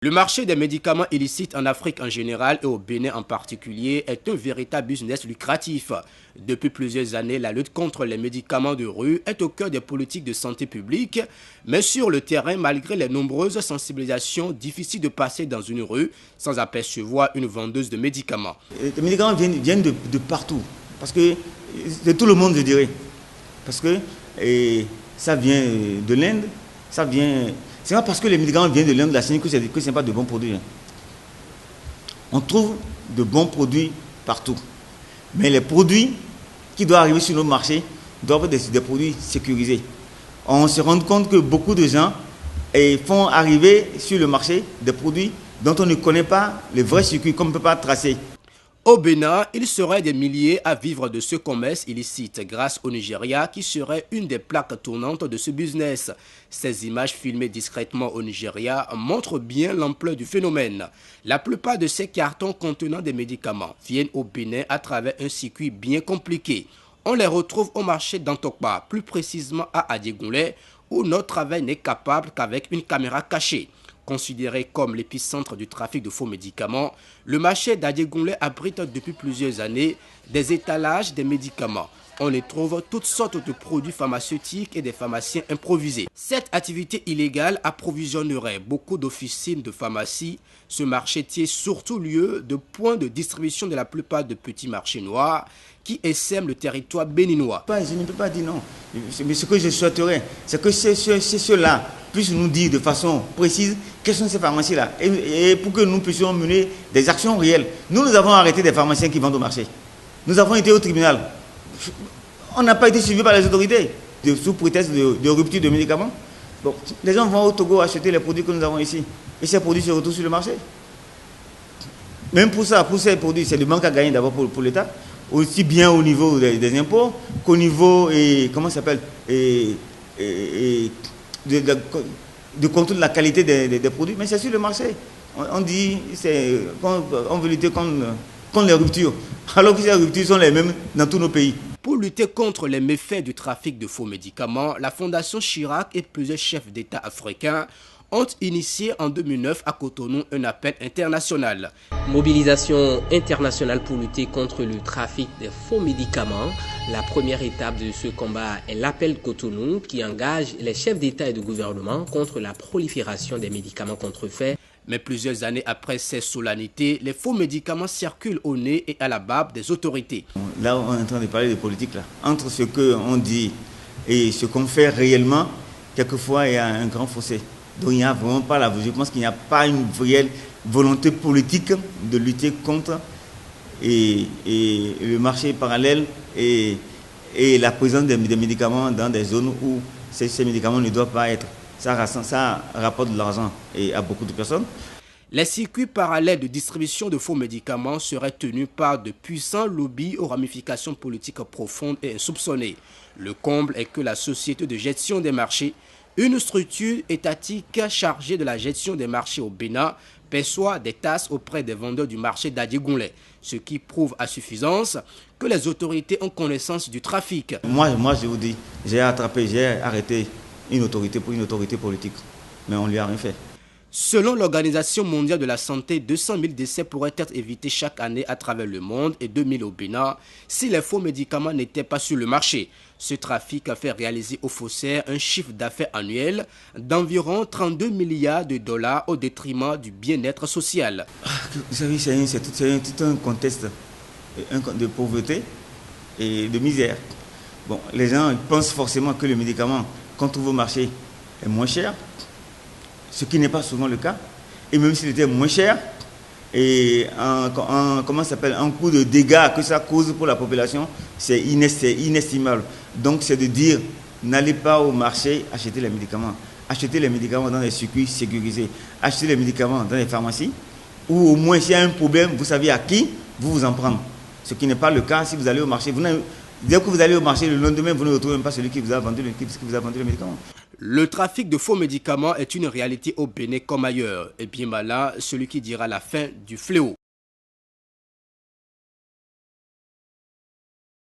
Le marché des médicaments illicites en Afrique en général et au Bénin en particulier est un véritable business lucratif. Depuis plusieurs années, la lutte contre les médicaments de rue est au cœur des politiques de santé publique. Mais sur le terrain, malgré les nombreuses sensibilisations, difficile de passer dans une rue sans apercevoir une vendeuse de médicaments. Les médicaments viennent de partout. Parce que de tout le monde, je dirais. Parce que ça vient de l'Inde, ça vient... C'est pas parce que les médicaments viennent de l'Inde, de la Chine, que ce n'est pas de bons produits. On trouve de bons produits partout. Mais les produits qui doivent arriver sur nos marchés doivent être des produits sécurisés. On se rend compte que beaucoup de gens font arriver sur le marché des produits dont on ne connaît pas les vrais circuits, qu'on ne peut pas tracer. Au Bénin, il serait des milliers à vivre de ce commerce illicite grâce au Nigeria qui serait une des plaques tournantes de ce business. Ces images filmées discrètement au Nigeria montrent bien l'ampleur du phénomène. La plupart de ces cartons contenant des médicaments viennent au Bénin à travers un circuit bien compliqué. On les retrouve au marché d'Antokpa, plus précisément à Adiégoulé, où notre travail n'est capable qu'avec une caméra cachée. Considéré comme l'épicentre du trafic de faux médicaments, le marché d'Adiégoulé abrite depuis plusieurs années des étalages des médicaments. On y trouve toutes sortes de produits pharmaceutiques et des pharmaciens improvisés. Cette activité illégale approvisionnerait beaucoup d'officines de pharmacie. Ce marché tient surtout lieu de point de distribution de la plupart de petits marchés noirs qui essaiment le territoire béninois. Je ne peux pas dire non. Mais ce que je souhaiterais, c'est que ceux-là puissent nous dire de façon précise quelles sont ces pharmacies-là. Et pour que nous puissions mener des actions réelles. Nous avons arrêté des pharmaciens qui vendent au marché. Nous avons été au tribunal. On n'a pas été suivis par les autorités sous prétexte de rupture de médicaments. Bon, les gens vont au Togo acheter les produits que nous avons ici. Et ces produits se retrouvent sur le marché. Même pour ça, pour ces produits, c'est le manque à gagner d'abord pour l'État. Aussi bien au niveau des impôts qu'au niveau du contrôle de la qualité des produits. Mais c'est sur le marché. On dit qu'on veut lutter contre les ruptures, alors que ces ruptures sont les mêmes dans tous nos pays. Pour lutter contre les méfaits du trafic de faux médicaments, la Fondation Chirac et plusieurs chefs d'État africains ont initié en 2009 à Cotonou un appel international. Mobilisation internationale pour lutter contre le trafic des faux médicaments. La première étape de ce combat est l'appel Cotonou qui engage les chefs d'État et de gouvernement contre la prolifération des médicaments contrefaits. Mais plusieurs années après ces solennités, les faux médicaments circulent au nez et à la barbe des autorités. Là, on est en train de parler de politique. Là. Entre ce qu'on dit et ce qu'on fait réellement, quelquefois, il y a un grand fossé. Donc, il n'y a vraiment pas la... Je pense qu'il n'y a pas une réelle volonté politique de lutter contre le marché parallèle et la présence des médicaments dans des zones où ces médicaments ne doivent pas être. Ça rapporte de l'argent à beaucoup de personnes. Les circuits parallèles de distribution de faux médicaments seraient tenus par de puissants lobbies aux ramifications politiques profondes et insoupçonnées. Le comble est que la Société de gestion des marchés, une structure étatique chargée de la gestion des marchés au Bénin, perçoit des tasses auprès des vendeurs du marché d'Adiégoulé, ce qui prouve à suffisance que les autorités ont connaissance du trafic. Moi je vous dis, j'ai arrêté une autorité pour une autorité politique, mais on ne lui a rien fait. Selon l'Organisation mondiale de la santé, 200 000 décès pourraient être évités chaque année à travers le monde et 2 000 au Bénin si les faux médicaments n'étaient pas sur le marché. Ce trafic a fait réaliser aux faussaires un chiffre d'affaires annuel d'environ 32 milliards de dollars au détriment du bien-être social. Vous savez, c'est tout un contexte de pauvreté et de misère. Bon, les gens pensent forcément que le médicament qu'on trouve au marché est moins cher, ce qui n'est pas souvent le cas. Et même s'il était moins cher, et un coût de dégâts que ça cause pour la population, c'est inestimable. Donc c'est de dire, n'allez pas au marché acheter les médicaments. Achetez les médicaments dans les circuits sécurisés. Achetez les médicaments dans les pharmacies, ou au moins s'il y a un problème, vous savez à qui vous en prendre. Ce qui n'est pas le cas si vous allez au marché. Dès que vous allez au marché, le lendemain, vous ne retrouvez même pas celui qui vous a vendu le médicament. Le trafic de faux médicaments est une réalité au Bénin comme ailleurs. Et bien malin, celui qui dira la fin du fléau.